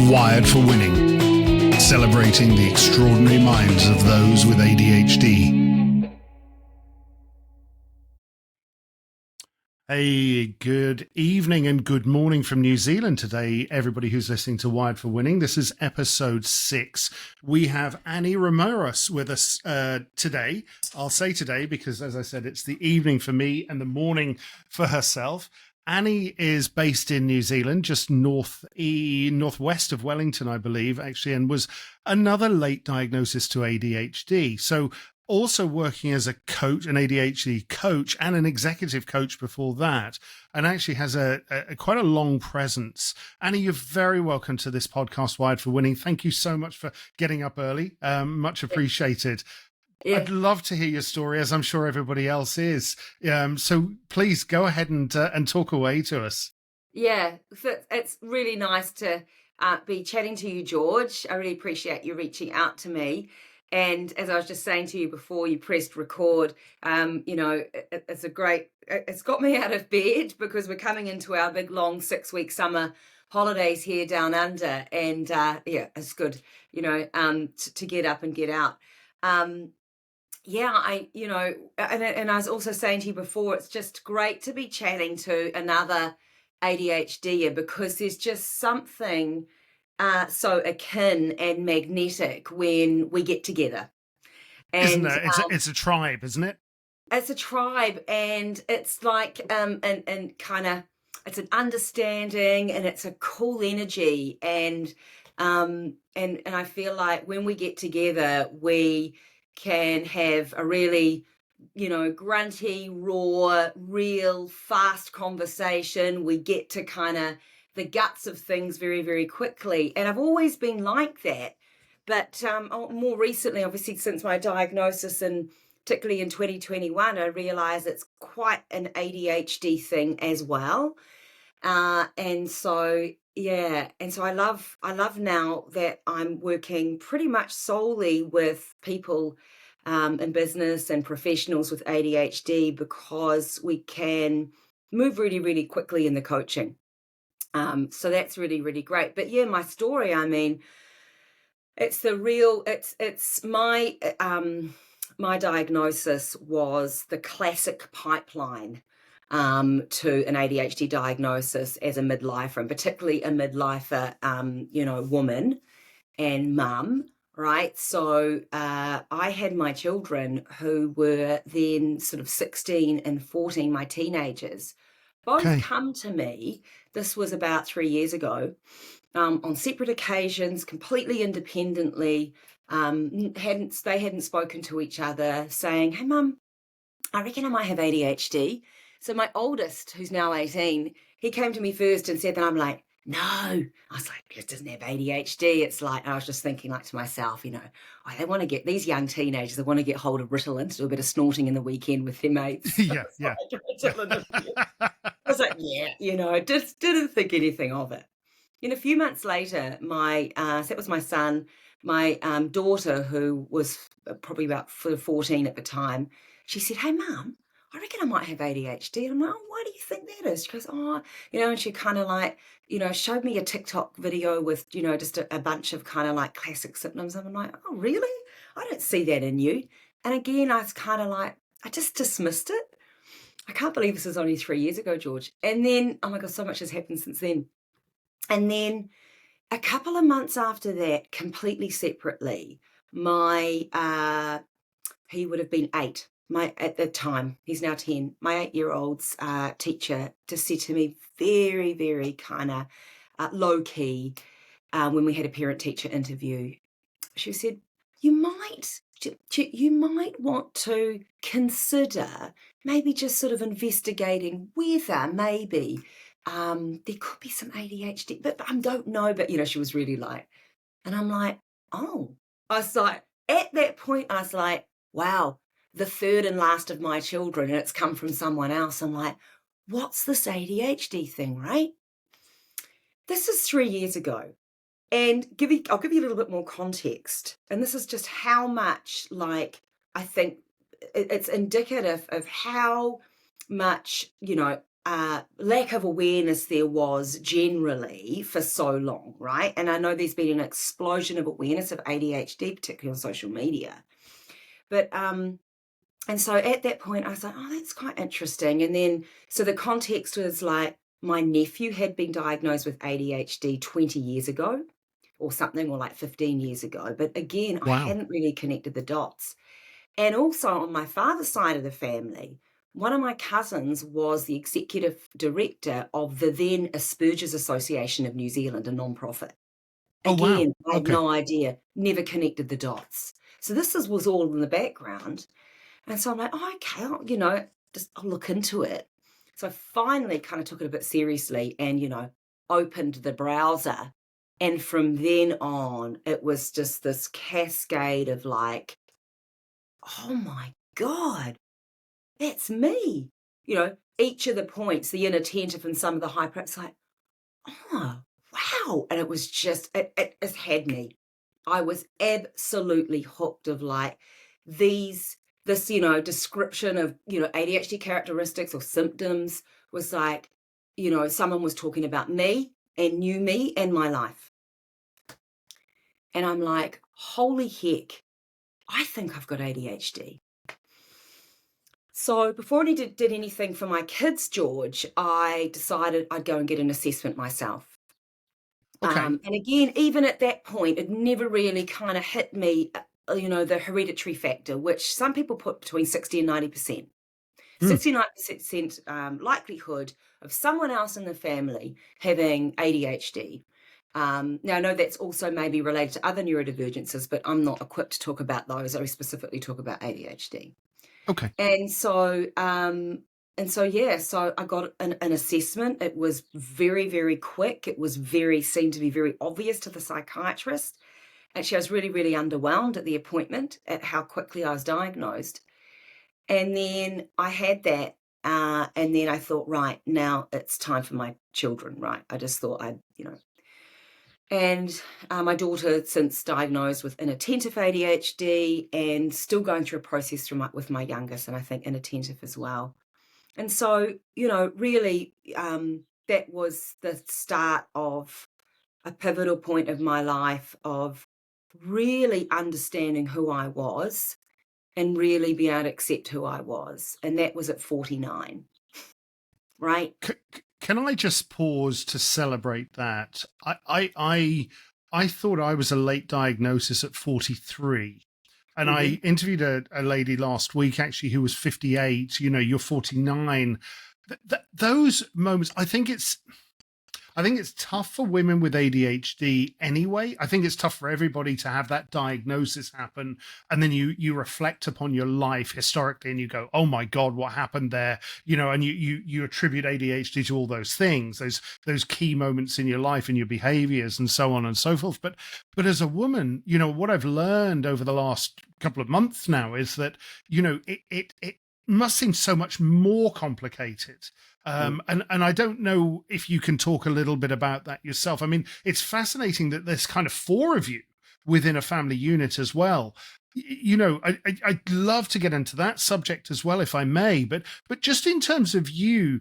Wired for Winning, celebrating the extraordinary minds of those with ADHD. Hey, good evening and good morning from New Zealand today, everybody who's listening to Wired for Winning. This is episode 6. We have Annie Romanos with us today. I'll say today because, as I said, it's the evening for me and the morning for herself. Annie is based in New Zealand, just northwest of Wellington, I believe, actually, and was another late diagnosis to ADHD. So also working as a coach, an ADHD coach and an executive coach before that, and actually has a quite a long presence. Annie, you're very welcome to this podcast, Wired for Winning. Thank you so much for getting up early. Much appreciated. Yeah. I'd love to hear your story, as I'm sure everybody else is. So please go ahead and talk away to us. Yeah, it's really nice to be chatting to you, George. I really appreciate you reaching out to me. And as I was just saying to you before you pressed record, it's got me out of bed because we're coming into our big, long 6-week summer holidays here down under. And it's good, to get up and get out. And I was also saying to you before, it's just great to be chatting to another ADHDer because there's just something so akin and magnetic when we get together. And, isn't it? It's a tribe, isn't it? It's a tribe, and it's like and kind of it's an understanding, and it's a cool energy, and I feel like when we get together, we can have a really, grunty, raw, real fast conversation. We get to kind of the guts of things very, very quickly. And I've always been like that. But more recently, obviously, since my diagnosis, and particularly in 2021, I realized it's quite an ADHD thing as well. And so I love now that I'm working pretty much solely with people in business and professionals with ADHD because we can move really, really quickly in the coaching. So that's really, really great. But yeah, my story, it's my diagnosis was the classic pipeline to an ADHD diagnosis as a midlifer, and particularly a midlifer, woman and mum, right? So I had my children who were then sort of 16 and 14, my teenagers, both come to me. This was about 3 years ago, on separate occasions, completely independently. They hadn't spoken to each other, saying, "Hey, Mum, I reckon I might have ADHD." So my oldest, who's now 18, he came to me first and said that. I'm like, "No." I was like, "He doesn't have ADHD." It's like, I was just thinking like to myself, they want to get, these young teenagers, they want to get hold of Ritalin to do a bit of snorting in the weekend with their mates. Yeah. I was like, didn't think anything of it. A few months later, that was my son, my daughter, who was probably about 14 at the time, she said, "Hey, Mum, I reckon I might have ADHD." And I'm like, "Oh, why do you think that is?" She goes, and she kind of like, showed me a TikTok video with, just a bunch of kind of like classic symptoms. And I'm like, "Oh, really? I don't see that in you." And again, I was kind of like, I just dismissed it. I can't believe this was only 3 years ago, George. And then, oh my God, so much has happened since then. And then a couple of months after that, completely separately, he would have been 8. At the time, he's now 10. My 8-year-old's teacher just said to me, very, very kind of low key, when we had a parent-teacher interview, she said, you might want to consider maybe just sort of investigating whether maybe there could be some ADHD, but I don't know. But, she was really like, and I'm like, oh, I was like, at that point, I was like, wow, the third and last of my children, and it's come from someone else. I'm like, what's this ADHD thing, right? This is 3 years ago. And I'll give you a little bit more context. And this is just how much, like, I think it's indicative of how much, lack of awareness there was generally for so long, right? And I know there's been an explosion of awareness of ADHD, particularly on social media. But and so at that point, I was like, oh, that's quite interesting. And then, so the context was like, my nephew had been diagnosed with ADHD 20 years ago or something, or like 15 years ago. But again, I Wow. hadn't really connected the dots. And also on my father's side of the family, one of my cousins was the executive director of the then Asperger's Association of New Zealand, a non-profit. Oh, wow. Again, I had Okay. no idea, never connected the dots. So was all in the background. And so I'm like, oh, okay, I'll look into it. So I finally kind of took it a bit seriously and, opened the browser. And from then on, it was just this cascade of like, oh my God, that's me. Each of the points, the inattentive and some of the hyper, it's like, oh, wow. And it was just, it had me. I was absolutely hooked of like this, description of, ADHD characteristics or symptoms was like, someone was talking about me and knew me and my life. And I'm like, holy heck, I think I've got ADHD. So before I did anything for my kids, George, I decided I'd go and get an assessment myself. Okay. And again, even at that point, it never really kind of hit me, the hereditary factor, which some people put between 60 and 90%. Mm. 69% likelihood of someone else in the family having ADHD. Now, I know that's also maybe related to other neurodivergences, but I'm not equipped to talk about those. I specifically talk about ADHD. Okay. And so, yeah, so I got an assessment. It was very, very quick. It was seemed to be very obvious to the psychiatrist. Actually, I was really, really underwhelmed at the appointment at how quickly I was diagnosed. And then I had that, and then I thought, right, now it's time for my children, right? I just thought and my daughter since diagnosed with inattentive ADHD and still going through a process with my youngest, and I think inattentive as well. And so, really, that was the start of a pivotal point of my life of really understanding who I was and really be able to accept who I was. And that was at 49, right? Can I just pause to celebrate that? I thought I was a late diagnosis at 43. And I Mm-hmm. interviewed a lady last week, actually, who was 58. You're 49. Those moments, I think it's tough for women with ADHD anyway. I think it's tough for everybody to have that diagnosis happen. And then you reflect upon your life historically and you go, oh my God, what happened there? And you attribute ADHD to all those things, those key moments in your life and your behaviors and so on and so forth. But as a woman, what I've learned over the last couple of months now is that, it must seem so much more complicated. And I don't know if you can talk a little bit about that yourself. I mean, it's fascinating that there's kind of four of you within a family unit as well. I'd love to get into that subject as well, if I may. But just in terms of you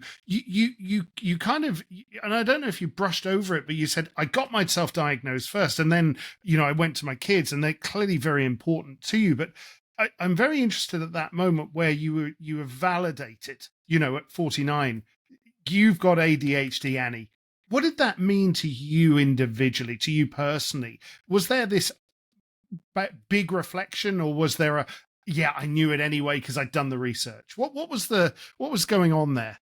kind of, and I don't know if you brushed over it, but you said I got myself diagnosed first, and then I went to my kids, and they're clearly very important to you. But I'm very interested at that moment where you were validated, at 49, you've got ADHD, Annie. What did that mean to you individually, to you personally? Was there this big reflection, or was there yeah, I knew it anyway because I'd done the research? What was going on there?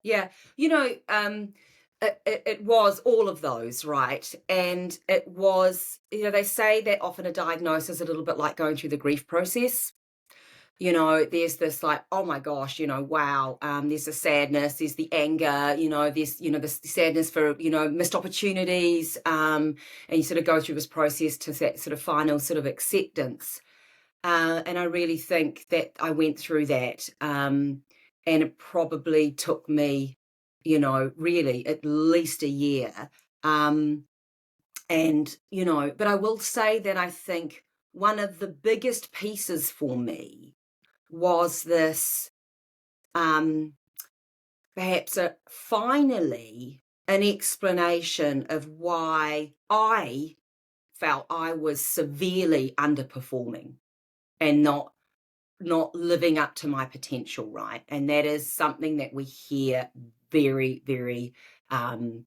Yeah. It was all of those, right? And it was, they say that often a diagnosis is a little bit like going through the grief process. There's this like, oh my gosh, wow, there's the sadness, there's the anger, there's, the sadness for, missed opportunities, and you sort of go through this process to that sort of final sort of acceptance. And I really think that I went through that, and it probably took me, really at least a year. But I will say that I think one of the biggest pieces for me was this perhaps finally an explanation of why I felt I was severely underperforming and not living up to my potential, right? And that is something that we hear very, very, um,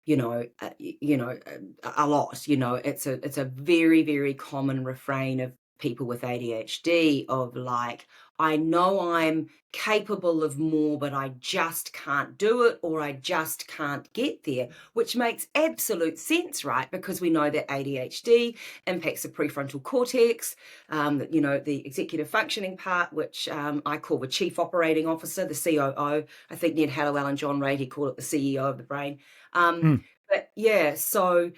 a lot. It's a very, very common refrain of people with ADHD of like, I know I'm capable of more, but I just can't do it, or I just can't get there, which makes absolute sense, right? Because we know that ADHD impacts the prefrontal cortex, the executive functioning part, which I call the chief operating officer, the COO. I think Ned Hallowell and John Rady call it the CEO of the brain. Mm. But yeah, so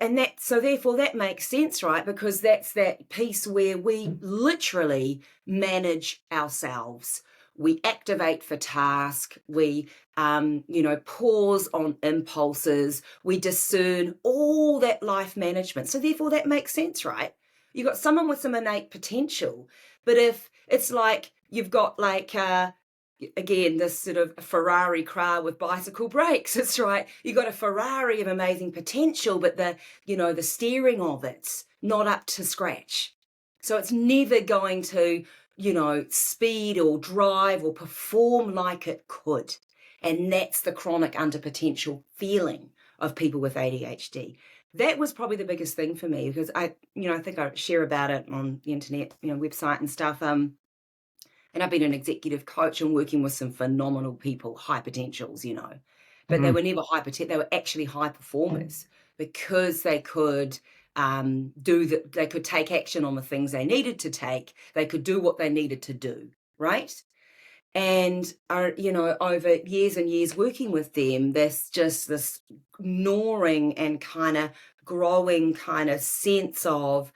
and so therefore that makes sense, right? Because that's that piece where we literally manage ourselves. We activate for task. We pause on impulses. We discern all that life management. So therefore that makes sense, right? You've got someone with some innate potential, but if it's like you've got like again, this sort of Ferrari car with bicycle brakes. It's right. You got a Ferrari of amazing potential, but the steering of it's not up to scratch. So it's never going to, speed or drive or perform like it could. And that's the chronic underpotential feeling of people with ADHD. That was probably the biggest thing for me because I think I share about it on the internet, website and stuff. And I've been an executive coach and working with some phenomenal people, high potentials, but they Mm. were never they were actually high performers because they could they could take action on the things they needed to take. They could do what they needed to do, right? And over years and years working with them, there's just this gnawing and kind of growing kind of sense of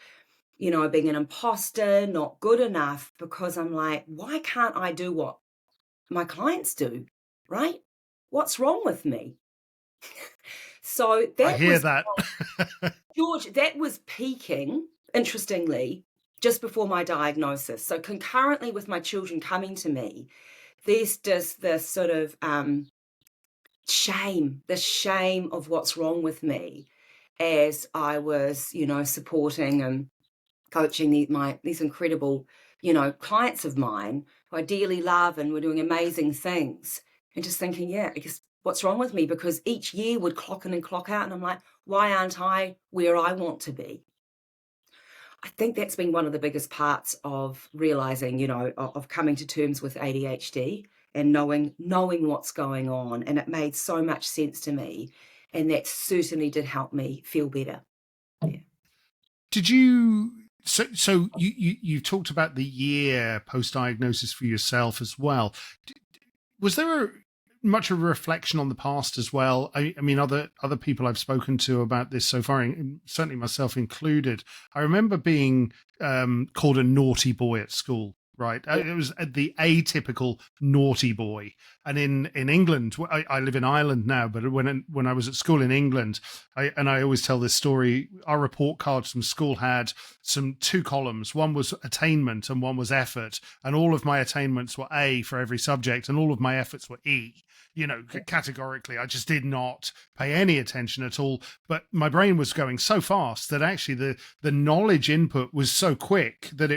being an imposter, not good enough, because I'm like, why can't I do what my clients do? Right? What's wrong with me? So I that hear was, that. George, that was peaking, interestingly, just before my diagnosis. So concurrently with my children coming to me, there's just this sort of the shame of what's wrong with me as I was, supporting and coaching these incredible, clients of mine who I dearly love and were doing amazing things. And just thinking, yeah, I guess what's wrong with me? Because each year would clock in and clock out. And I'm like, why aren't I where I want to be? I think that's been one of the biggest parts of realizing, of coming to terms with ADHD and knowing what's going on. And it made so much sense to me. And that certainly did help me feel better. Yeah. Did you? So you talked about the year post diagnosis for yourself as well. Was there much of a reflection on the past as well? I mean, other people I've spoken to about this so far, and certainly myself included, I remember being called a naughty boy at school. Right, Yeah. it was the atypical naughty boy, and in England, I live in Ireland now, but when I was at school in England, I always tell this story. Our report cards from school had two columns. One was attainment and one was effort, and all of my attainments were A for every subject, and all of my efforts were E. Categorically, I just did not pay any attention at all. But my brain was going so fast that actually the knowledge input was so quick that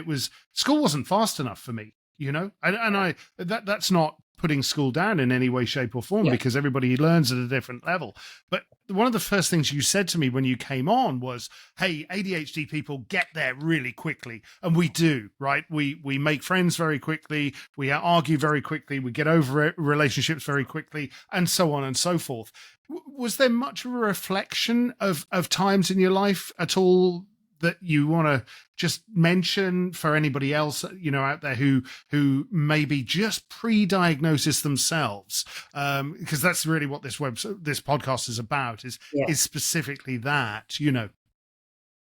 school wasn't fast enough for me. That's not putting school down in any way, shape, or form, Yeah. because everybody learns at a different level. But one of the first things you said to me when you came on was, hey, ADHD people get there really quickly. And we do, right? We make friends very quickly. We argue very quickly. We get over relationships very quickly, and so on and so forth. Was there much of a reflection of times in your life at all that you want to just mention for anybody else, out there who maybe just pre-diagnosis themselves? Because that's really what this podcast is about, is specifically that.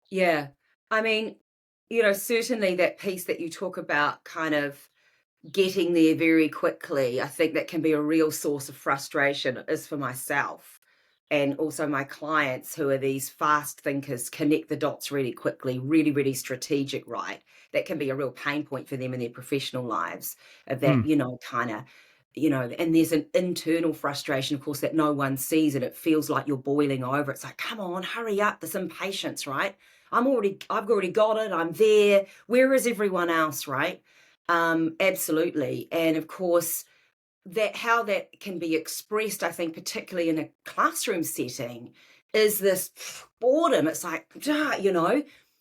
Yeah. I mean, certainly that piece that you talk about kind of getting there very quickly, I think that can be a real source of frustration, is for myself and also my clients who are these fast thinkers, connect the dots really quickly, really, really strategic, right? That can be a real pain point for them in their professional lives of that, Hmm. kind of and there's an internal frustration, of course, that no one sees, and it feels like you're boiling over. It's like, come on, hurry up, this impatience, right? I've already got it, I'm there. Where is everyone else, right? Absolutely. And of course, how that can be expressed, I think, particularly in a classroom setting, is this boredom. It's like,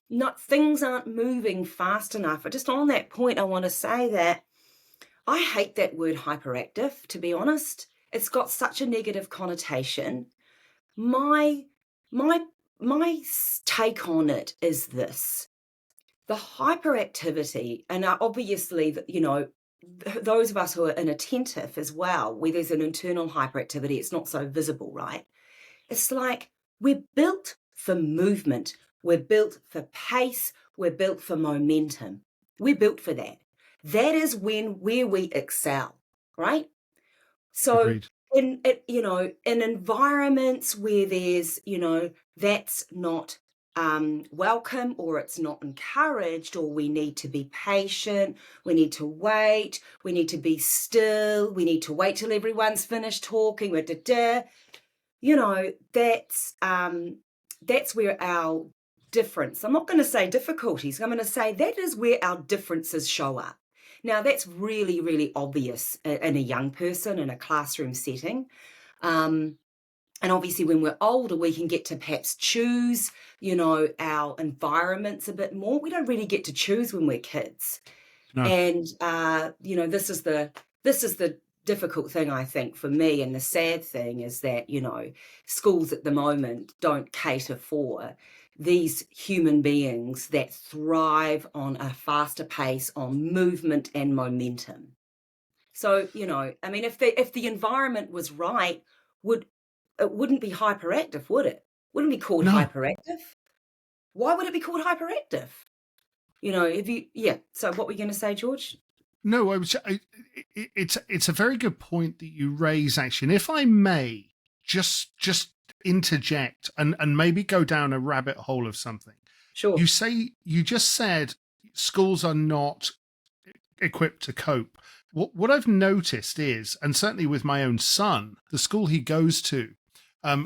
not things aren't moving fast enough. But just on that point, I want to say that I hate that word hyperactive, to be honest. It's got such a negative connotation. My my my take on it is this. The hyperactivity, and obviously, those of us who are inattentive as well, where there's an internal hyperactivity, it's not so visible, right? It's like we're built for movement, we're built for pace, we're built for momentum. We're built for that. That is where we excel, right? So Agreed. in environments where there's, that's not welcome, or it's not encouraged, or we need to be patient, we need to wait, we need to be still, we need to wait till everyone's finished talking, that's where our difference, I'm not going to say difficulties, I'm going to say that is where our differences show up. Now, that's really, really obvious in a young person in a classroom setting. And obviously, when we're older, we can get to perhaps choose, our environments a bit more. We don't really get to choose when we're kids. No. And, this is the difficult thing, I think, for me. And the sad thing is that, schools at the moment don't cater for these human beings that thrive on a faster pace, on movement and momentum. So, I mean, if the environment was right, it wouldn't be hyperactive, would it? Wouldn't be called No. hyperactive. Why would it be called hyperactive? So what were you going to say, George? No, it's a very good point that you raise, actually. And if I may just interject and maybe go down a rabbit hole of something. Sure. You just said schools are not equipped to cope. What I've noticed is, and certainly with my own son, the school he goes to,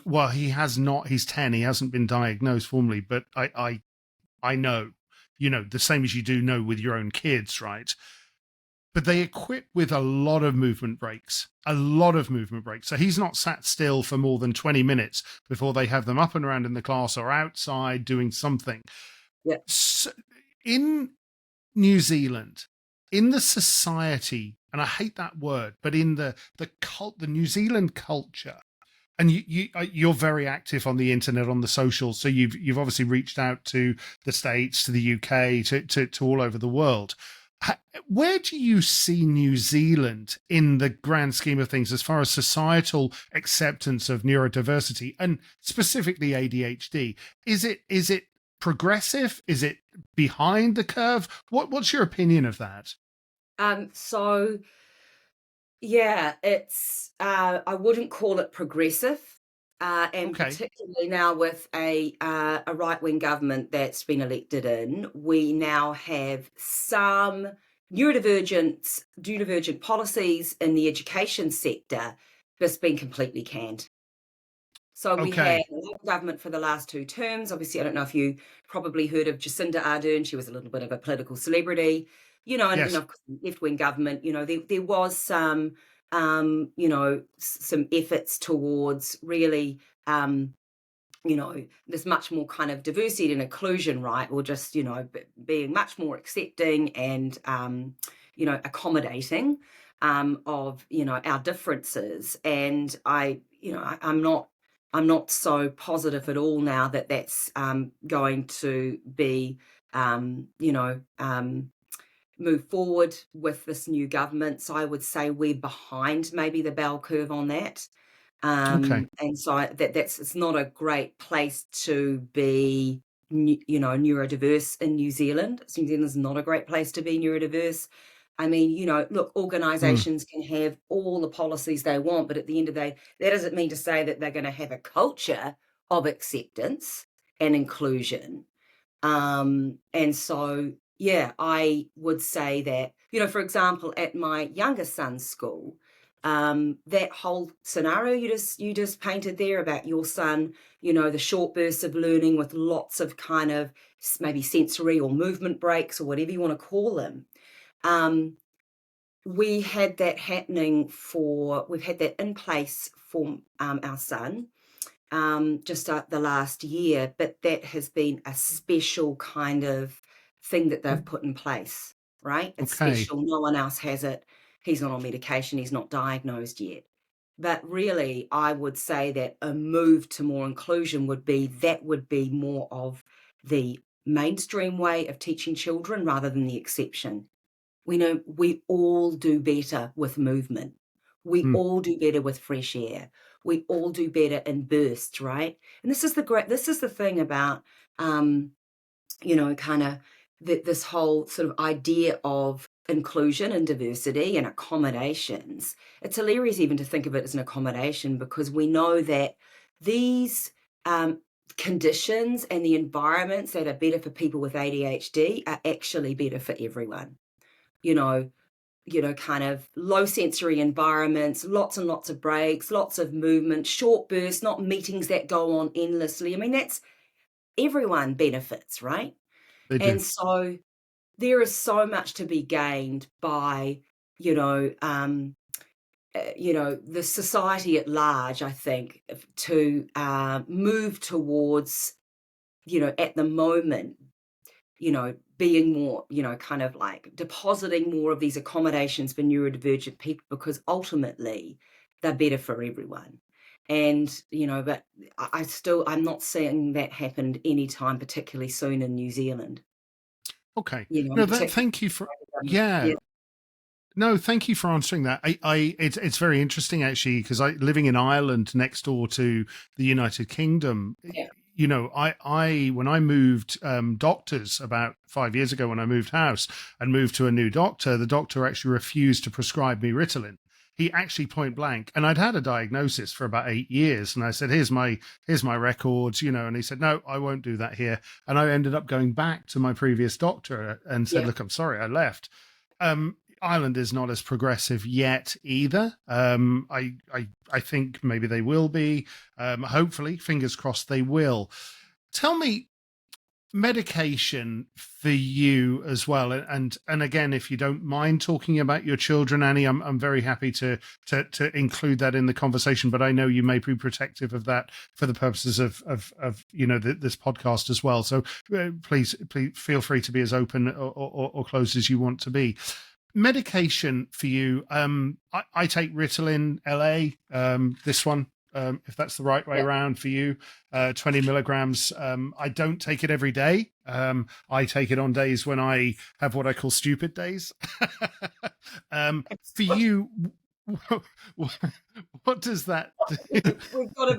well, he has not, he's 10, he hasn't been diagnosed formally, but I know, the same as you do know with your own kids, right? But they equip with a lot of movement breaks. So he's not sat still for more than 20 minutes before they have them up and around in the class or outside doing something. Yeah. So in New Zealand, in the society, and I hate that word, but in the New Zealand culture, and you're very active on the internet, on the socials, so you've obviously reached out to the States, to the UK, to all over the world. Where do you see New Zealand in the grand scheme of things as far as societal acceptance of neurodiversity and specifically ADHD? Is it progressive? Is it behind the curve? What's your opinion of that? So yeah, it's I wouldn't call it progressive. And Okay. particularly now with a right-wing government that's been elected in, we now have some neurodivergent policies in the education sector that's been completely canned. So we had Okay. a Labour government for the last 2 terms. Obviously, I don't know if you probably heard of Jacinda Ardern. She was a little bit of a political celebrity, and Yes. of course, left-wing government. There was some, some efforts towards really, there's much more kind of diversity and inclusion, right? Or just, being much more accepting and, accommodating of, our differences. And I'm not so positive at all now that that's going to be, move forward with this new government. So I would say we're behind maybe the bell curve on that. Okay. And so it's not a great place to be, neurodiverse in New Zealand. New Zealand is not a great place to be neurodiverse. I mean, look, Mm. organizations can have all the policies they want, but at the end of the day, that doesn't mean to say that they're going to have a culture of acceptance and inclusion. And so, yeah, I would say that, for example, at my younger son's school, that whole scenario you just painted there about your son, the short bursts of learning with lots of kind of maybe sensory or movement breaks or whatever you want to call them. We had that we've had that in place for our son just the last year, but that has been a special kind of thing that they've put in place, right? It's special. No one else has it. He's not on medication. He's not diagnosed yet. But really, I would say that a move to more inclusion would be more of the mainstream way of teaching children rather than the exception. We know we all do better with movement. We all do better with fresh air. We all do better in bursts, right? And this is the thing about, kind of this whole sort of idea of inclusion and diversity and accommodations. It's hilarious even to think of it as an accommodation, because we know that these conditions and the environments that are better for people with ADHD are actually better for everyone. Kind of low sensory environments, lots and lots of breaks, lots of movement, short bursts, not meetings that go on endlessly. I mean, that's everyone benefits, right? They do. And so there is so much to be gained by, the society at large, I think, to move towards, at the moment, being more, kind of like depositing more of these accommodations for neurodivergent people, because ultimately they're better for everyone. And, but I'm not seeing that happen anytime particularly soon in New Zealand. Okay. No, thank you for, yeah. No, thank you for answering that. It's very interesting actually, because living in Ireland next door to the United Kingdom, Yeah. When I moved doctors about 5 years ago, when I moved house and moved to a new doctor, the doctor actually refused to prescribe me Ritalin. He actually point blank, and I'd had a diagnosis for about 8 years, and I said, here's my records, and he said, no, I won't do that here. And I ended up going back to my previous doctor and said, look, I'm sorry, I left. Ireland is not as progressive yet either. I think maybe they will be. Hopefully, fingers crossed, they will. Tell me, medication for you as well, and again, if you don't mind talking about your children, Annie, I'm very happy to include that in the conversation. But I know you may be protective of that for the purposes of this podcast as well. So please feel free to be as open or closed as you want to be. Medication for you. I take Ritalin LA, this one, if that's the right way around for you, 20 milligrams. I don't take it every day. I take it on days when I have what I call stupid days. For you, what does that do?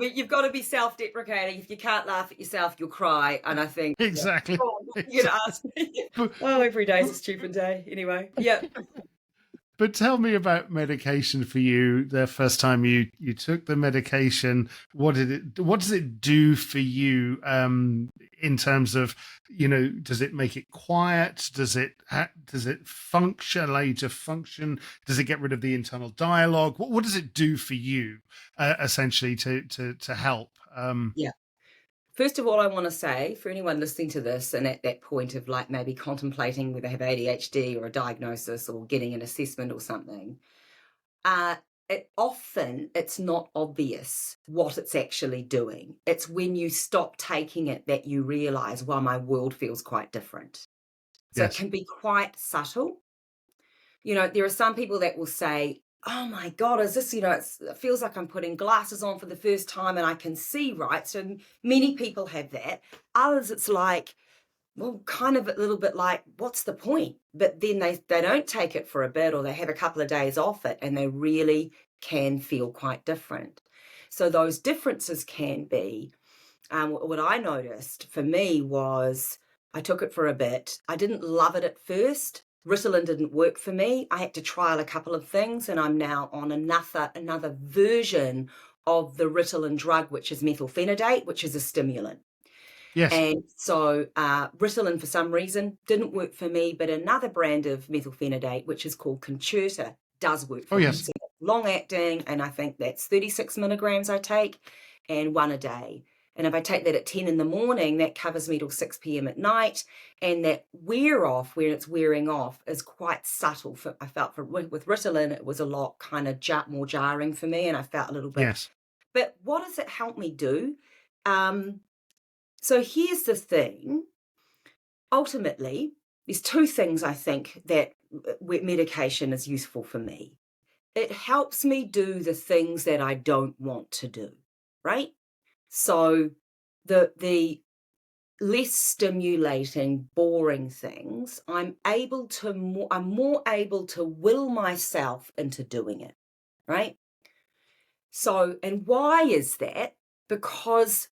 You've got to be self-deprecating. If you can't laugh at yourself, you'll cry. And I think exactly. You're gonna ask me. Every day's a stupid day. Anyway, yeah. But tell me about medication for you. The first time you took the medication, what does it do for you in terms of, does it make it quiet? Does it function, allow you to function? Does it get rid of the internal dialogue? What does it do for you essentially to help? Yeah. First of all, I want to say, for anyone listening to this and at that point of like maybe contemplating whether they have ADHD or a diagnosis or getting an assessment or something, it's not obvious what it's actually doing. It's when you stop taking it that you realize, well, my world feels quite different. So It can be quite subtle. There are some people that will say, oh my God, is this, it feels like I'm putting glasses on for the first time and I can see, right? So many people have that. Others, it's like, well, kind of a little bit like, what's the point? But then they don't take it for a bit, or they have a couple of days off it, and they really can feel quite different. So those differences can be, what I noticed for me was I took it for a bit. I didn't love it at first. Ritalin didn't work for me. I had to trial a couple of things, and I'm now on another version of the Ritalin drug, which is methylphenidate, which is a stimulant. Yes. And so Ritalin, for some reason, didn't work for me, but another brand of methylphenidate, which is called Concerta, does work for me. Yes. So long acting, and I think that's 36 milligrams I take, and 1 a day. And if I take that at 10 in the morning, that covers me till 6 p.m. at night. And that wear off, when it's wearing off, is quite subtle. I felt with Ritalin, it was a lot kind of more jarring for me, and I felt a little bit. Yes. But what does it help me do? So here's the thing. Ultimately, there's two things I think that medication is useful for me. It helps me do the things that I don't want to do, right? So the less stimulating, boring things, I'm more able to will myself into doing it, right? So, and why is that? Because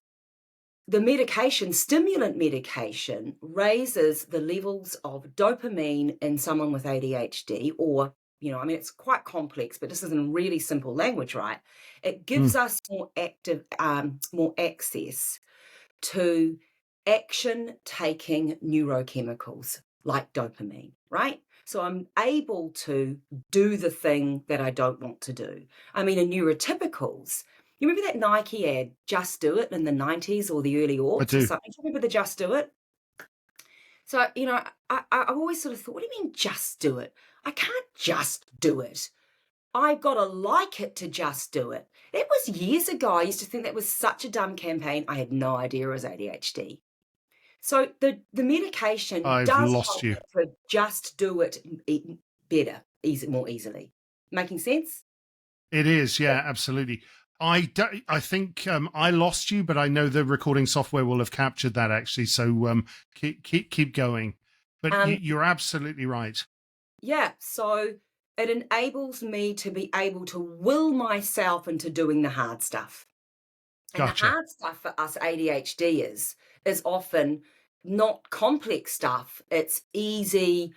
the stimulant medication, raises the levels of dopamine in someone with ADHD, or, it's quite complex, but this is in really simple language, right? It gives us more access to action-taking neurochemicals like dopamine, right? So I'm able to do the thing that I don't want to do. I mean, in neurotypicals, you remember that Nike ad, Just Do It, in the 90s or the early aughts or something? Do you remember the Just Do It? So, I've always sort of thought, what do you mean just do it? I can't just do it. I've got to like it to just do it. It was years ago. I used to think that was such a dumb campaign. I had no idea it was ADHD. So the medication I've does lost help you. me to just do it better, more easily. Making sense? It is, yeah, absolutely. I think I lost you, but I know the recording software will have captured that actually. So keep going. But you're absolutely right. Yeah. So it enables me to be able to will myself into doing the hard stuff. And Gotcha. the hard stuff for us ADHDers is often not complex stuff. It's easy,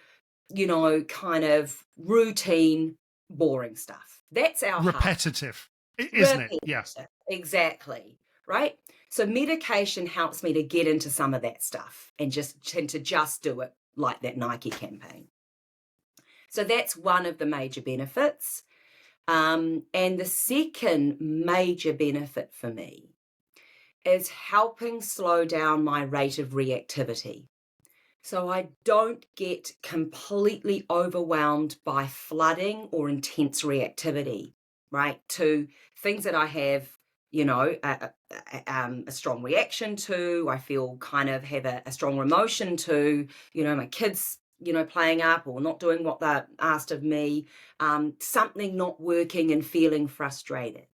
kind of routine, boring stuff. That's our repetitive, isn't it? Yes. Exactly. Right. So medication helps me to get into some of that stuff and to just do it like that Nike campaign. So that's one of the major benefits. And the second major benefit for me is helping slow down my rate of reactivity. So I don't get completely overwhelmed by flooding or intense reactivity, right? To things that I have, a strong reaction to, I feel kind of have a strong emotion to, my kids, playing up or not doing what they're asked of me, something not working and feeling frustrated.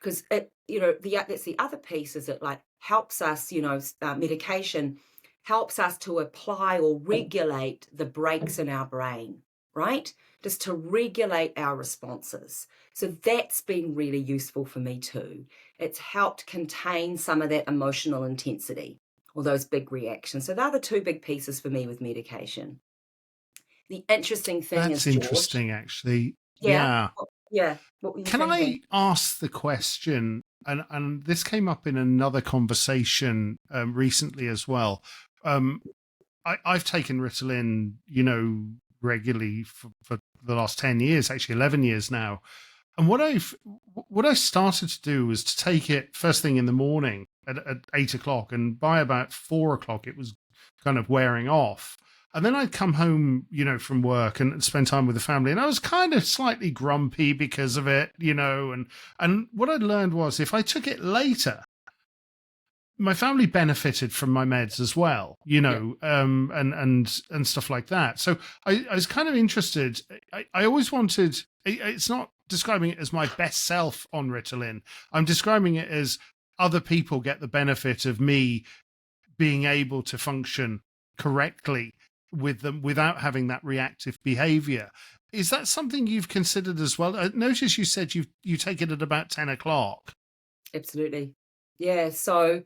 Because that's the other piece, is it like helps us, medication helps us to apply or regulate the brakes in our brain, right? Just to regulate our responses. So that's been really useful for me too. It's helped contain some of that emotional intensity or those big reactions. So they're the two big pieces for me with medication. The interesting thing is, that's interesting, George, actually. yeah. What were you Can thinking? I ask the question? And this came up in another conversation recently as well. I've taken Ritalin, regularly for the last 10 years, actually 11 years now. And what I started to do was to take it first thing in the morning at 8 o'clock, and by about 4 o'clock, it was kind of wearing off. And then I'd come home, from work and spend time with the family, and I was kind of slightly grumpy because of it, and what I learned was if I took it later, my family benefited from my meds as well, and stuff like that. So I was kind of interested. I always wanted. It's not describing it as my best self on Ritalin. I'm describing it as other people get the benefit of me being able to function correctly with them without having that reactive behavior. Is that something you've considered as well? I notice you said you take it at about 10 o'clock. Absolutely. Yeah. So,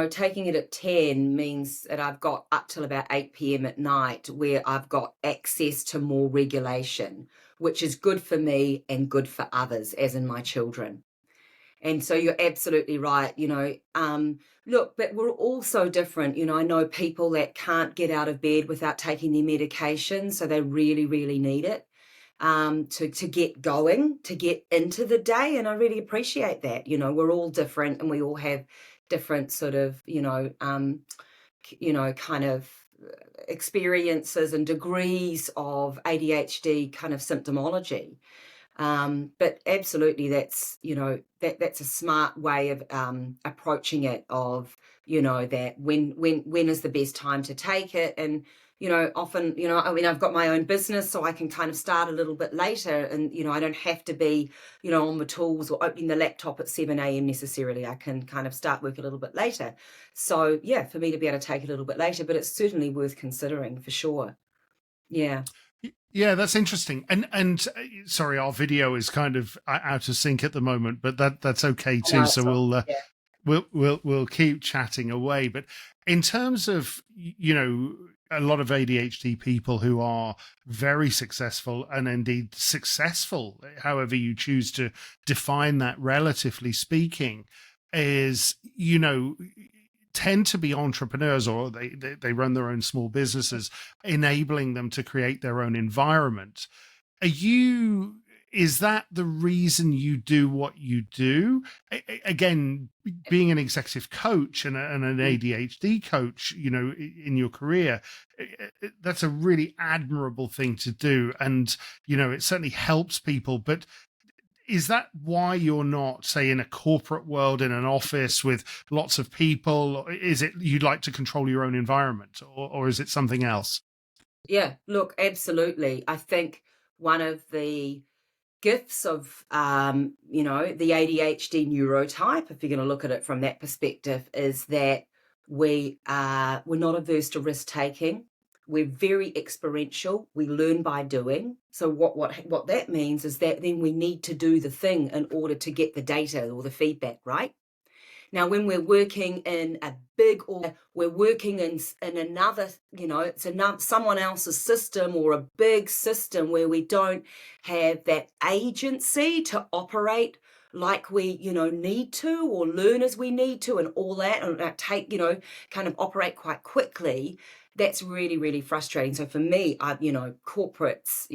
taking it at 10 means that I've got up till about 8 p.m. at night where I've got access to more regulation, which is good for me and good for others, as in my children. And so you're absolutely right, look, but we're all so different. I know people that can't get out of bed without taking their medication, so they really, really need it. to get going, to get into the day. And I really appreciate that. We're all different and we all have different sort of, kind of experiences and degrees of ADHD kind of symptomology. But absolutely, that's that's a smart way of approaching it. Of that when is the best time to take it, and often I mean I've got my own business, so I can kind of start a little bit later, and I don't have to be on the tools or opening the laptop at 7 a.m. necessarily. I can kind of start work a little bit later. So yeah, for me to be able to take it a little bit later, but it's certainly worth considering for sure. Yeah. Yeah, that's interesting. And sorry, our video is kind of out of sync at the moment, but that's okay I know too. So it's all, yeah. we'll keep chatting away. But in terms of a lot of ADHD people who are very successful, and indeed successful, however you choose to define that, relatively speaking, is tend to be entrepreneurs, or they run their own small businesses, enabling them to create their own environment. Is that the reason you do what you do? Again, being an executive coach and an ADHD coach, in your career, that's a really admirable thing to do. And, it certainly helps people. But is that why you're not, say, in a corporate world, in an office with lots of people? Is it you'd like to control your own environment, or is it something else? Yeah, look, absolutely. I think one of the gifts of the ADHD neurotype, if you're going to look at it from that perspective, is that we're not averse to risk taking. We're very experiential. We learn by doing. So what that means is that then we need to do the thing in order to get the data or the feedback, right? Now, when we're working in a big, or we're working in another, it's another someone else's system, or a big system where we don't have that agency to operate like we, need to, or learn as we need to, and all that, and take, kind of operate quite quickly. That's really, really frustrating. So for me, corporates,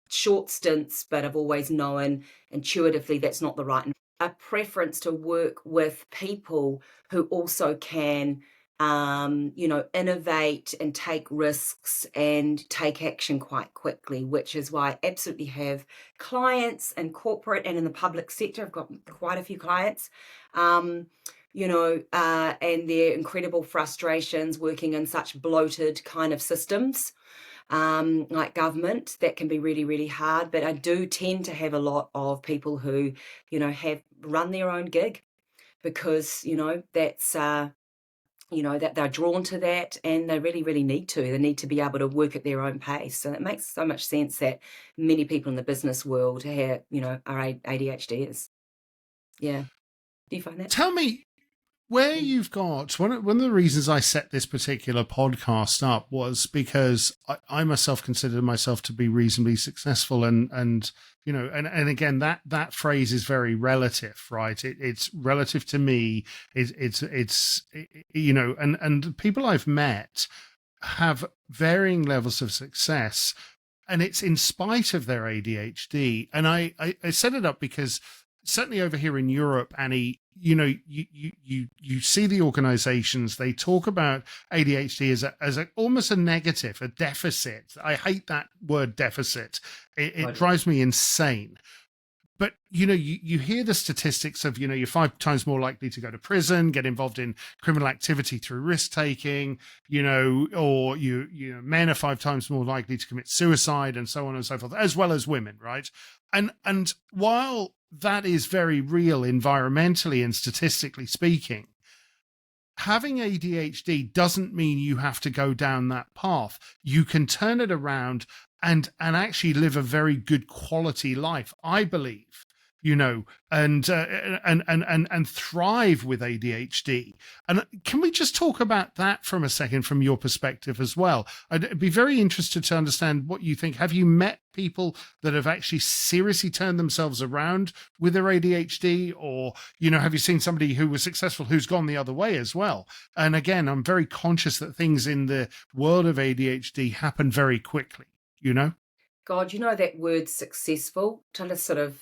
short stints, but I've always known intuitively that's not the right. A preference to work with people who also can, innovate and take risks and take action quite quickly, which is why I absolutely have clients in corporate and in the public sector. I've got quite a few clients, and their incredible frustrations working in such bloated kind of systems, like government. That can be really, really hard. But I do tend to have a lot of people who, have run their own gig because, that's, that they're drawn to that, and they really, really need to. They need to be able to work at their own pace. So it makes so much sense that many people in the business world have, are ADHDs. Yeah. Do you find that? Tell me, where you've got one of the reasons I set this particular podcast up was because I myself consider myself to be reasonably successful, and again, that phrase is very relative, right? It's relative to me. And people I've met have varying levels of success, and it's in spite of their ADHD. And I set it up because certainly over here in Europe, Annie, you see the organizations, they talk about ADHD as almost a negative, a deficit. I hate that word deficit. It drives me insane. But, you hear the statistics of, you're 5 times more likely to go to prison, get involved in criminal activity through risk taking, or men are 5 times more likely to commit suicide, and so on and so forth, as well as women, right? And while that is very real environmentally and statistically speaking, having ADHD doesn't mean you have to go down that path. You can turn it around and actually live a very good quality life, I believe, and thrive with ADHD. And can we just talk about that from a second, from your perspective as well? I'd be very interested to understand what you think. Have you met people that have actually seriously turned themselves around with their ADHD, or, have you seen somebody who was successful who's gone the other way as well? And again, I'm very conscious that things in the world of ADHD happen very quickly. God, that word successful, to sort of,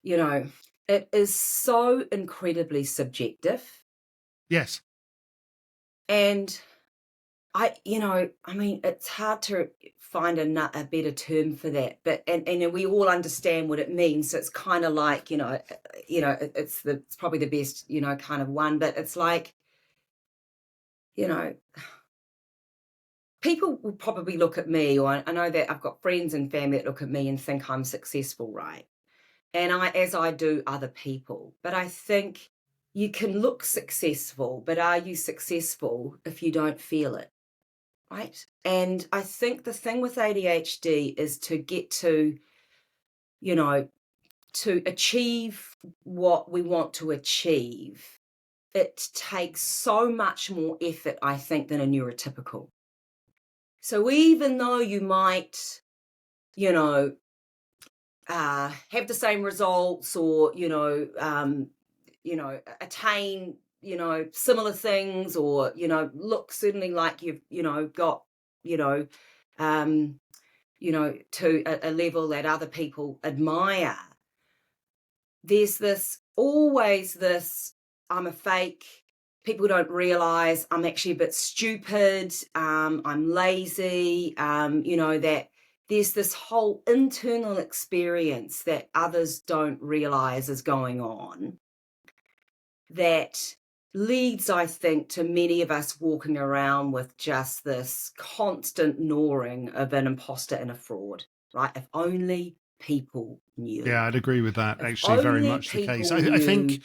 it is so incredibly subjective. Yes. And it's hard to find a better term for that, but and we all understand what it means. So it's kind of like, it's probably the best, kind of one, but it's like, you know, people will probably look at me, or I know that I've got friends and family that look at me and think I'm successful, right? And as I do other people. But I think you can look successful, but are you successful if you don't feel it, right? And I think the thing with ADHD is to get to, to achieve what we want to achieve. It takes so much more effort, I think, than a neurotypical. So even though you might, you know, have the same results, or attain similar things, or look certainly like you've got you know um to a level that other people admire, there's always this, I'm a fake, people don't realize I'm actually a bit stupid, I'm lazy, that there's this whole internal experience that others don't realize is going on, that leads, I think, to many of us walking around with just this constant gnawing of an imposter and a fraud, right? If only people knew. Yeah, I'd agree with that. If Actually, very only much the case. people I think, knew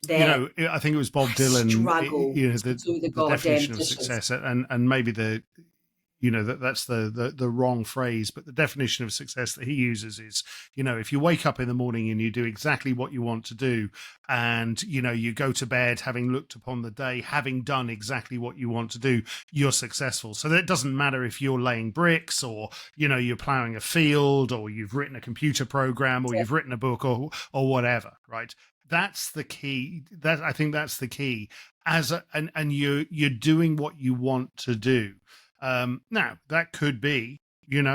that I think it was Bob I Dylan. struggle to do the The goddamn definition of dishes. success, and maybe that's the wrong phrase, but the definition of success that he uses is, if you wake up in the morning and you do exactly what you want to do, and you go to bed having looked upon the day, having done exactly what you want to do, you're successful. So that it doesn't matter if you're laying bricks, or you're plowing a field, or you've written a computer program, or you've written a book, or whatever, right? That's the key. I think that's the key. And you're doing what you want to do. Now, that could be, it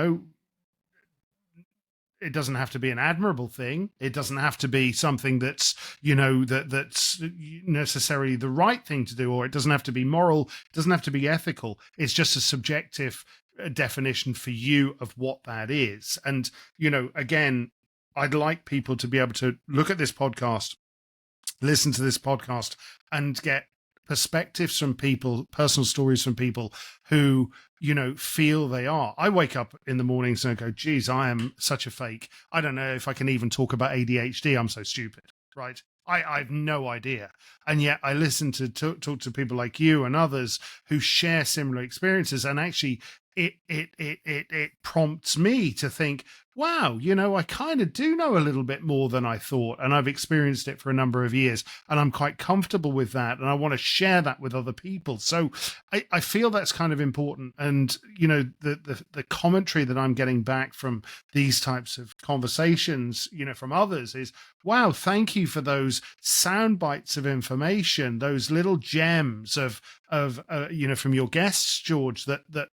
doesn't have to be an admirable thing. It doesn't have to be something that's, that's necessarily the right thing to do, or it doesn't have to be moral. It doesn't have to be ethical. It's just a subjective definition for you of what that is. And, again, I'd like people to be able to look at this podcast, listen to this podcast, and get perspectives from people, personal stories from people who, feel they are. I wake up in the mornings and I go, geez, I am such a fake. I don't know if I can even talk about ADHD. I'm so stupid, right? I've no idea. And yet I listen to talk to people like you and others who share similar experiences. And actually it prompts me to think, wow, I kind of do know a little bit more than I thought, and I've experienced it for a number of years, and I'm quite comfortable with that, and I want to share that with other people. So I feel that's kind of important. And the commentary that I'm getting back from these types of conversations, from others, is, wow, thank you for those sound bites of information, those little gems of from your guests, George, that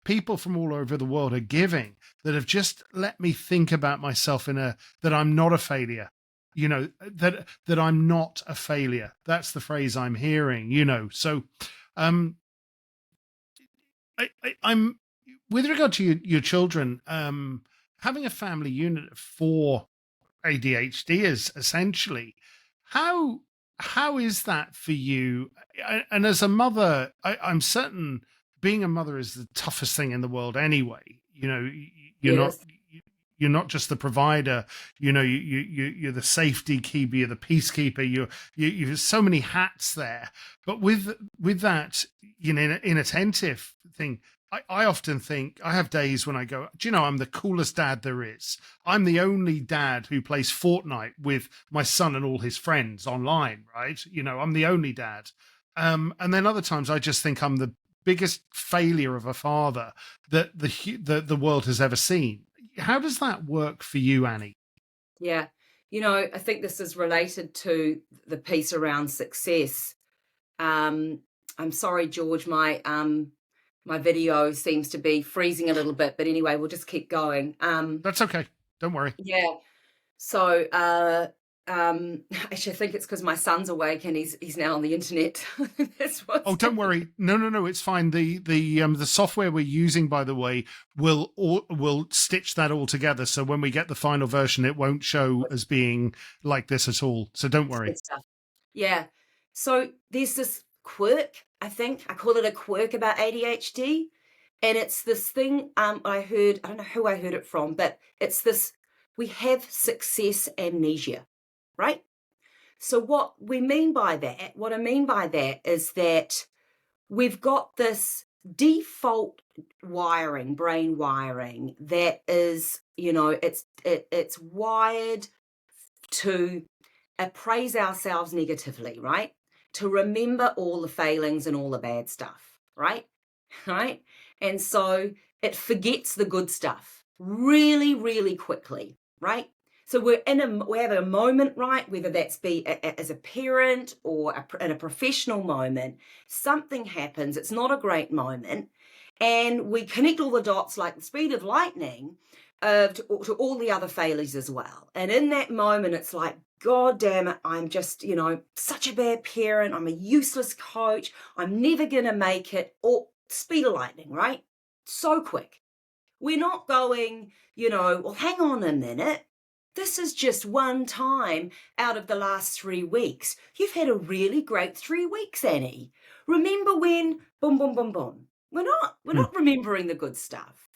people from all over the world are giving, that have just let me think about myself that I'm not a failure, that I'm not a failure. That's the phrase I'm hearing, so I'm with regard to your children, having a family unit for ADHD is essentially, how is that for you? And as a mother, I'm certain being a mother is the toughest thing in the world anyway. You're not Yes. you're not just the provider. You're the safety keeper, you're the peacekeeper. You've so many hats there. But with that, inattentive thing, I often think, I have days when I go, do you know, I'm the coolest dad there is. I'm the only dad who plays Fortnite with my son and all his friends online, right? I'm the only dad. And then other times I just think I'm the biggest failure of a father that the world has ever seen. How does that work for you, Annie? Yeah. I think this is related to the piece around success. I'm sorry, George, my My video seems to be freezing a little bit, but anyway, we'll just keep going. That's okay. Don't worry. Yeah. So, actually, I think it's because my son's awake and he's now on the internet. That's Oh, what's don't worry. No, it's fine. The software we're using, by the way, will stitch that all together. So when we get the final version, it won't show as being like this at all. So don't worry. good stuff. Yeah. So there's this quirk, I think. I call it a quirk about ADHD. And it's this thing I don't know who I heard it from, but it's this, we have success amnesia, right? So what I mean by that is that we've got this default wiring, brain wiring that is, it's wired to appraise ourselves negatively, right? To remember all the failings and all the bad stuff, right? Right? And so it forgets the good stuff really, really quickly, right? So we have a moment, right? Whether that's be as a parent or in a professional moment, something happens. It's not a great moment, and we connect all the dots like the speed of lightning to all the other failures as well. And in that moment, it's like, God damn it, I'm just, such a bad parent. I'm a useless coach. I'm never going to make it. Or speed of lightning, right? So quick. We're not going, well, hang on a minute. This is just one time out of the last 3 weeks. You've had a really great 3 weeks, Annie. Remember when, boom, boom, boom, boom. We're not remembering the good stuff.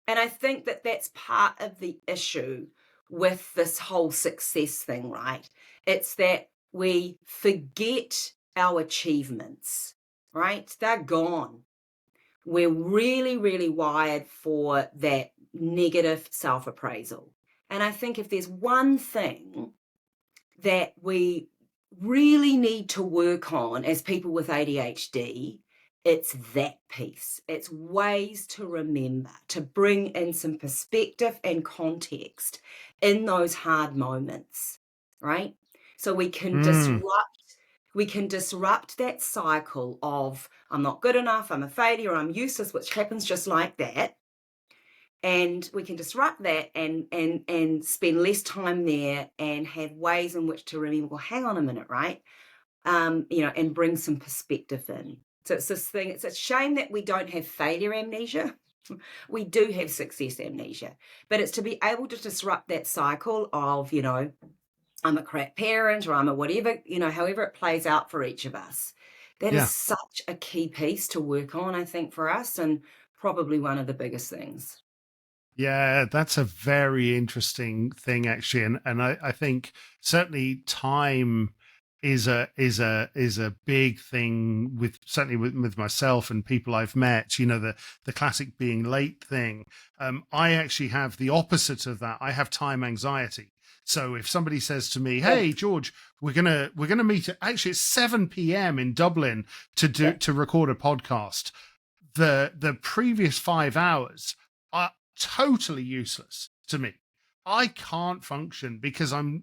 And I think that that's part of the issue with this whole success thing, right? It's that we forget our achievements, right? They're gone. We're really, really wired for that negative self-appraisal. And I think if there's one thing that we really need to work on as people with ADHD, it's that piece. It's ways to remember, to bring in some perspective and context in those hard moments, right? So we can disrupt that cycle of I'm not good enough, I'm a failure, I'm useless, which happens just like that. And we can disrupt that and spend less time there and have ways in which to remember, well, hang on a minute, right? And bring some perspective in. So it's this thing, it's a shame that we don't have failure amnesia. We do have success amnesia, but it's to be able to disrupt that cycle of, I'm a crap parent or I'm a whatever, however it plays out for each of us. That is such a key piece to work on, I think, for us, and probably one of the biggest things. Yeah, that's a very interesting thing, actually, and I think certainly time is a big thing with certainly with myself and people I've met. The classic being late thing. I actually have the opposite of that. I have time anxiety. So if somebody says to me, "Hey, George, we're gonna meet at actually it's 7 p.m. in Dublin to record a podcast," the previous 5 hours are totally useless to me. I can't function because I'm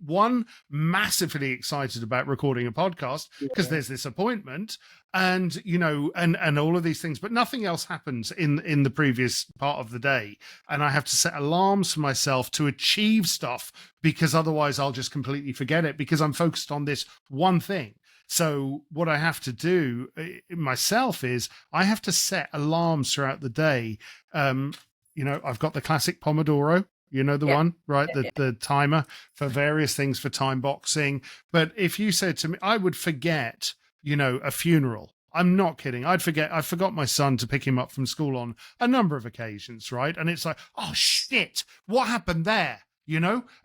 massively excited about recording a podcast because there's this appointment and and all of these things, but nothing else happens in the previous part of the day, and I have to set alarms for myself to achieve stuff because otherwise I'll just completely forget it because I'm focused on this one thing. So what I have to do myself is I have to set alarms throughout the day. I've got the classic Pomodoro, the one, right? The timer for various things for time boxing. But if you said to me, I would forget, a funeral. I'm not kidding. I forgot my son to pick him up from school on a number of occasions, right? And it's like, oh shit, what happened there?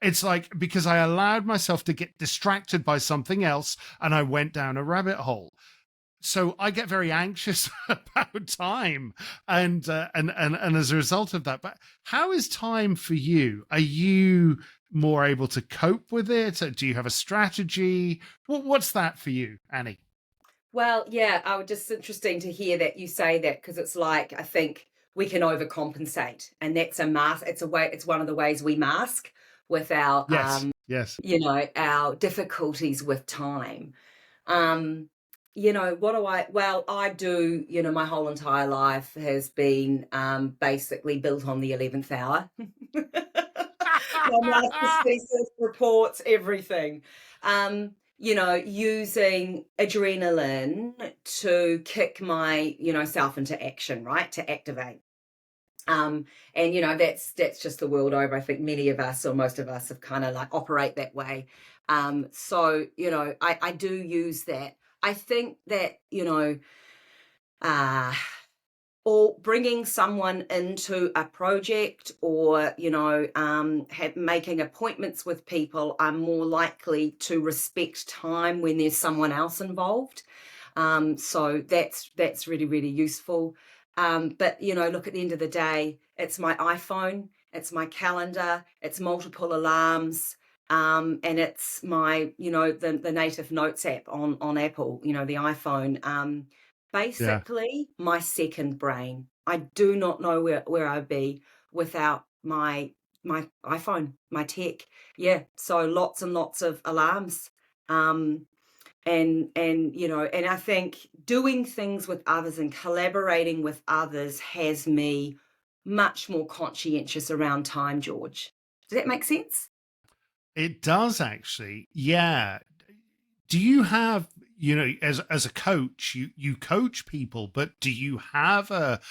It's like because I allowed myself to get distracted by something else and I went down a rabbit hole. So I get very anxious about time and as a result of that. But how is time for you? Are you more able to cope with it? Do you have a strategy? What's that for you, Annie? Well, yeah, just interesting to hear that you say that because it's like I think we can overcompensate, and that's a mask. It's one of the ways we mask with our Yes. our difficulties with time. Um, I do, my whole entire life has been basically built on the 11th hour. My master's thesis reports everything. Using adrenaline to kick my, self into action, right? To activate. And that's just the world over. I think many of us or most of us have kind of like operate that way. I do use that. I think that, uh or bringing someone into a project, or making appointments with people are more likely to respect time when there's someone else involved. So that's really, really useful. But look, at the end of the day, it's my iPhone, it's my calendar, it's multiple alarms, and it's my, the native notes app on Apple, the iPhone. Yeah. Basically my second brain. I do not know where I'd be without my iPhone, my tech. Yeah, so lots and lots of alarms. And I think doing things with others and collaborating with others has me much more conscientious around time, George. Does that make sense? It does actually. Yeah. Do you have, as a coach, you coach people, but do you have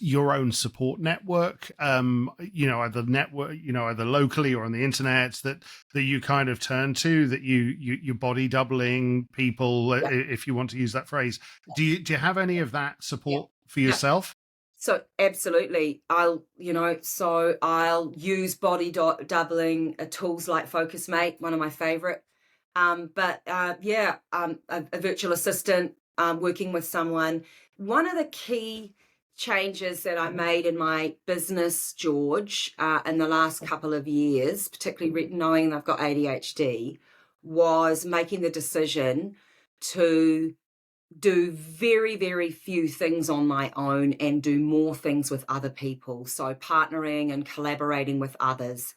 your own support network, either locally or on the internet, that you kind of turn to, that you body doubling people, Yeah, if you want to use that phrase? Do you have any of that yeah, support for yeah. yourself? So absolutely, I'll use body doubling tools like Focus Mate, one of my favorite. A virtual assistant, working with someone. One of the key changes that I made in my business, George, in the last couple of years, particularly knowing I've got ADHD, was making the decision to do very, very few things on my own and do more things with other people. So partnering and collaborating with others.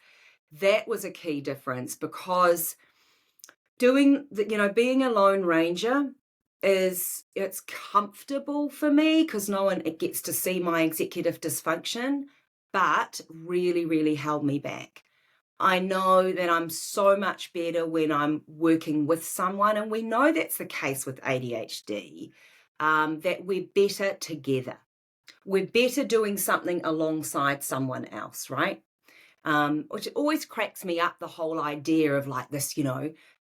That was a key difference, because being a lone ranger it's comfortable for me because no one gets to see my executive dysfunction, but really, really held me back. I know that I'm so much better when I'm working with someone, and we know that's the case with ADHD, that we're better together. We're better doing something alongside someone else, right? Which always cracks me up, the whole idea of like this,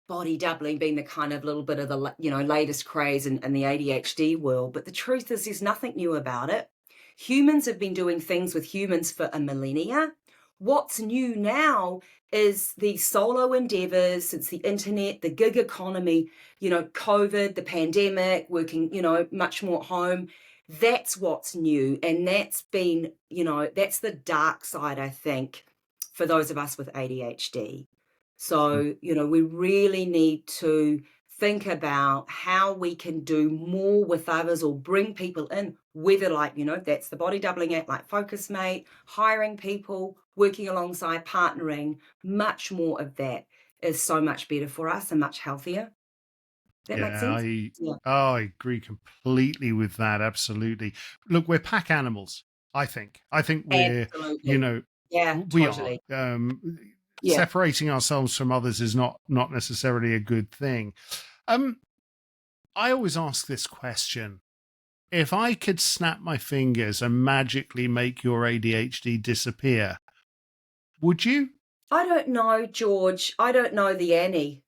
body doubling being the kind of little bit of the, latest craze in the ADHD world. But the truth is, there's nothing new about it. Humans have been doing things with humans for a millennia. What's new now is the solo endeavors since the internet, the gig economy, COVID, the pandemic, working, much more at home. That's what's new. And that's been, that's the dark side, I think, for those of us with ADHD. So, we really need to think about how we can do more with others or bring people in, whether like, that's the body doubling act like Focus Mate, hiring people, working alongside, partnering. Much more of that is so much better for us and much healthier. That makes Yeah, sense? Yeah, I agree completely with that. Absolutely. Look, we're pack animals. I think we're, you absolutely. know, Yeah, we are. totally. Yeah. Separating ourselves from others is not necessarily a good thing. Um, I always ask this question: if I could snap my fingers and magically make your ADHD disappear, would you? I don't know, George. I don't know the Annie.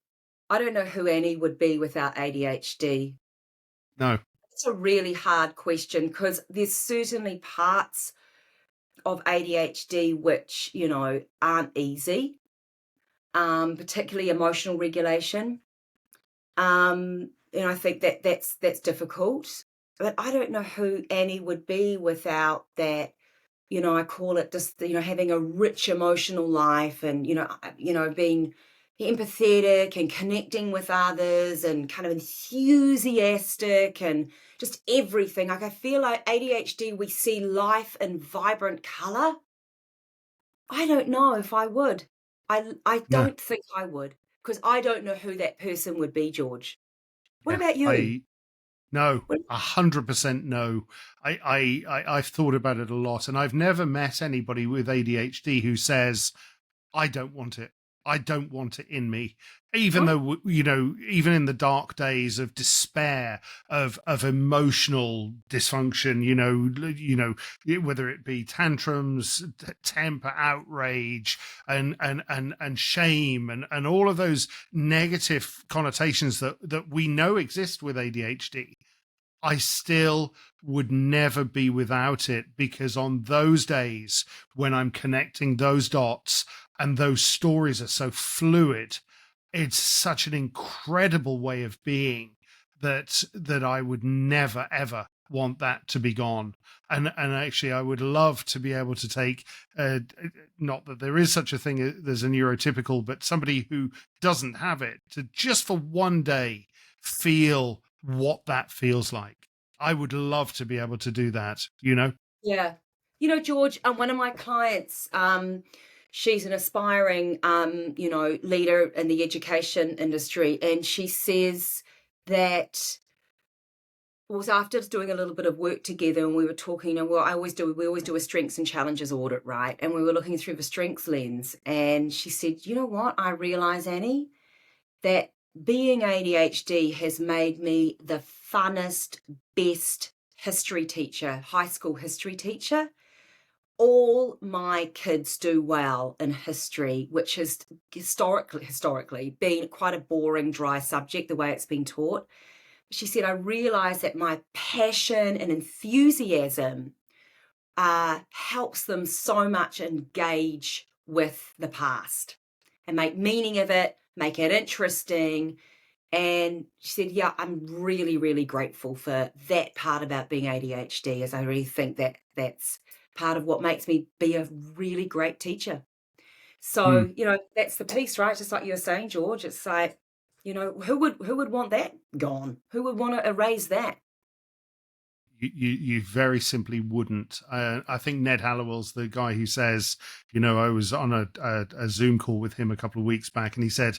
I don't know who Annie would be without ADHD. No. It's a really hard question because there's certainly parts of ADHD which, aren't easy, particularly emotional regulation. And I think that's difficult. But I don't know who Annie would be without that. I call it just, having a rich emotional life, and, being empathetic and connecting with others and kind of enthusiastic and just everything. Like, I feel like ADHD, we see life in vibrant color. I don't know if I would. I No. don't think I would, because I don't know who that person would be, George. What Yeah. about you? I No, 100% no. I've thought about it a lot, and I've never met anybody with ADHD who says, I don't want it. I don't want it in me. Even What? though, even in the dark days of despair, of emotional dysfunction, whether it be tantrums, temper, outrage, and shame, and all of those negative connotations that we know exist with ADHD, I still would never be without it, because on those days when I'm connecting those dots and those stories are so fluid, it's such an incredible way of being that I would never ever want that to be gone. And actually, I would love to be able to take, not that there is such a thing as a neurotypical, but somebody who doesn't have it, to just for one day feel what that feels like. I would love to be able to do that. Yeah. George, one of my clients, she's an aspiring, leader in the education industry, and she says that was after doing a little bit of work together, and we were talking, we always do a strengths and challenges audit, right? And we were looking through the strengths lens, and she said, you know what, I realize, Annie, that being ADHD has made me the funnest, best history teacher, high school history teacher. All my kids do well in history, which has historically been quite a boring, dry subject, the way it's been taught. She said, I realized that my passion and enthusiasm helps them so much engage with the past and make meaning of it, make it interesting. And she said, yeah, I'm really, really grateful for that part about being ADHD, as I really think that that's part of what makes me be a really great teacher. So, that's the piece, right? Just like you were saying, George, it's like, who would want that gone? Who would want to erase that? You very simply wouldn't. I think Ned Hallowell's the guy who says, I was on a Zoom call with him a couple of weeks back, and he said,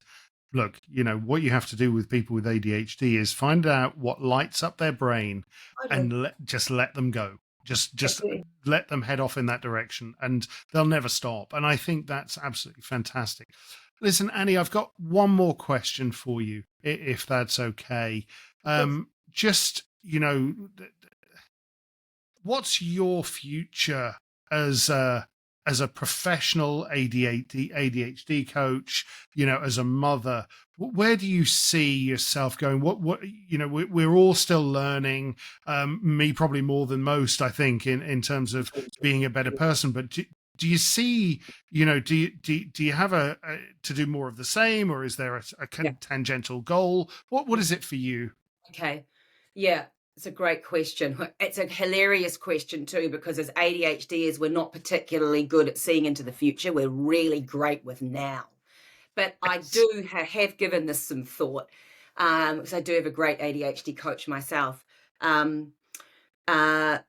look, what you have to do with people with ADHD is find out what lights up their brain Totally. and just let them go. Just Absolutely. let them head off in that direction, and they'll never stop. And I think that's absolutely fantastic. Listen, Annie, I've got one more question for you, if that's okay. Yes. Just, what's your future as a professional ADHD coach, as a mother? Where do you see yourself going? What we're all still learning, me probably more than most, I think, in terms of being a better person. But do you see, do you have a to do more of the same, or is there a Yeah. tangential goal? What is it for you? Okay. Yeah, it's a great question. It's a hilarious question too, because as ADHDers, we're not particularly good at seeing into the future. We're really great with now. But I Yes. do have given this some thought, because I do have a great ADHD coach myself. Um, I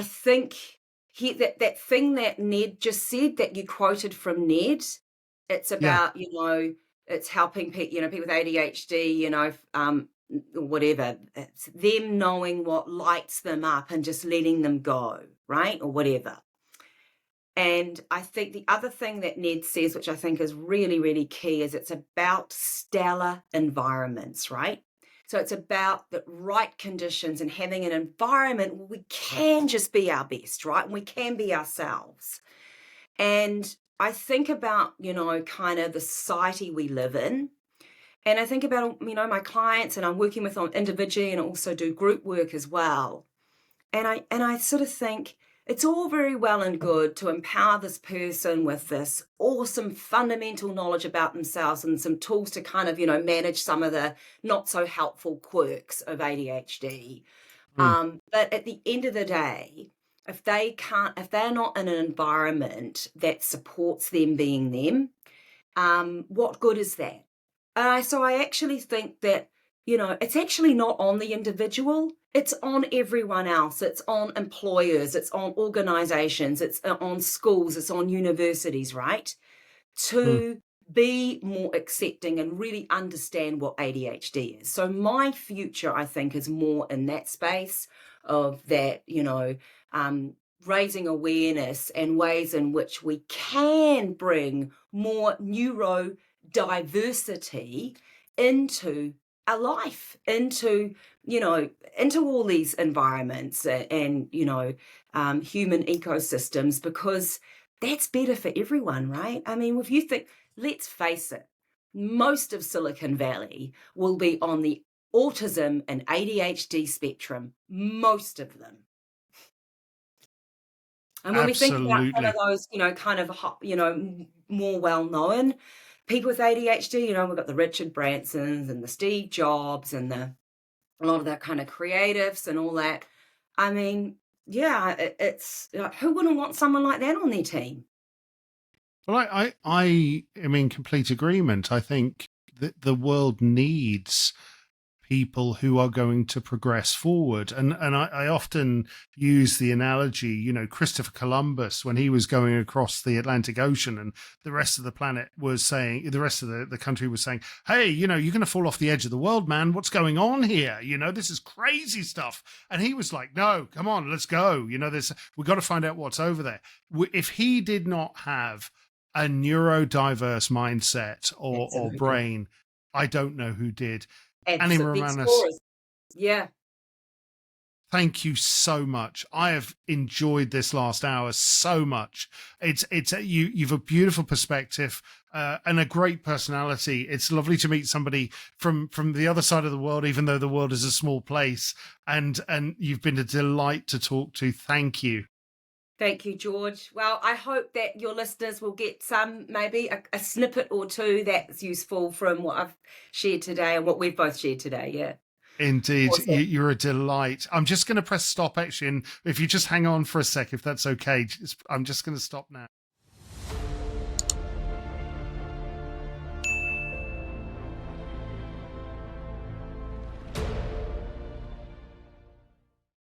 think that thing that Ned just said, that you quoted from Ned, it's Yeah. about, it's helping people with ADHD, or whatever. It's them knowing what lights them up and just letting them go, right? Or whatever. And I think the other thing that Ned says, which I think is really, really key, is it's about stellar environments, right? So it's about the right conditions and having an environment where we can just be our best, right? And we can be ourselves. And I think about, kind of the society we live in. And I think about, my clients, and I'm working with them individually and also do group work as well. And I sort of think it's all very well and good to empower this person with this awesome fundamental knowledge about themselves and some tools to kind of, manage some of the not so helpful quirks of ADHD. Mm. But at the end of the day, if they're not in an environment that supports them being them, what good is that? So I actually think that, it's actually not on the individual. It's on everyone else. It's on employers. It's on organizations. It's on schools. It's on universities, right? Mm. To be more accepting and really understand what ADHD is. So my future, I think, is more in that space of that, raising awareness and ways in which we can bring more neurodiversity into our life, into all these environments and human ecosystems, because that's better for everyone, right? I mean, if you think, let's face it, most of Silicon Valley will be on the autism and ADHD spectrum, most of them. And when we think about some of Absolutely. those, more well-known people with ADHD, we've got the Richard Bransons and the Steve Jobs and a lot of that kind of creatives and all that. I mean, yeah, it's who wouldn't want someone like that on their team? Well, I am in complete agreement. I think that the world needs people who are going to progress forward. And I often use the analogy, Christopher Columbus, when he was going across the Atlantic Ocean and the rest of the planet was saying, the rest of the country was saying, hey, you're going to fall off the edge of the world, man. What's going on here? This is crazy stuff. And he was like, no, come on, let's go. We've got to find out what's over there. If he did not have a neurodiverse mindset or brain, I don't know who did. Annie Romanos, yeah. Thank you so much. I have enjoyed this last hour so much. You've a beautiful perspective and a great personality. It's lovely to meet somebody from the other side of the world, even though the world is a small place. And you've been a delight to talk to. Thank you. Thank you, George. Well, I hope that your listeners will get maybe a snippet or two that's useful from what I've shared today and what we've both shared today. Yeah. Indeed. Awesome. You're a delight. I'm just going to press stop, actually. And if you just hang on for a sec, if that's okay, I'm just going to stop now.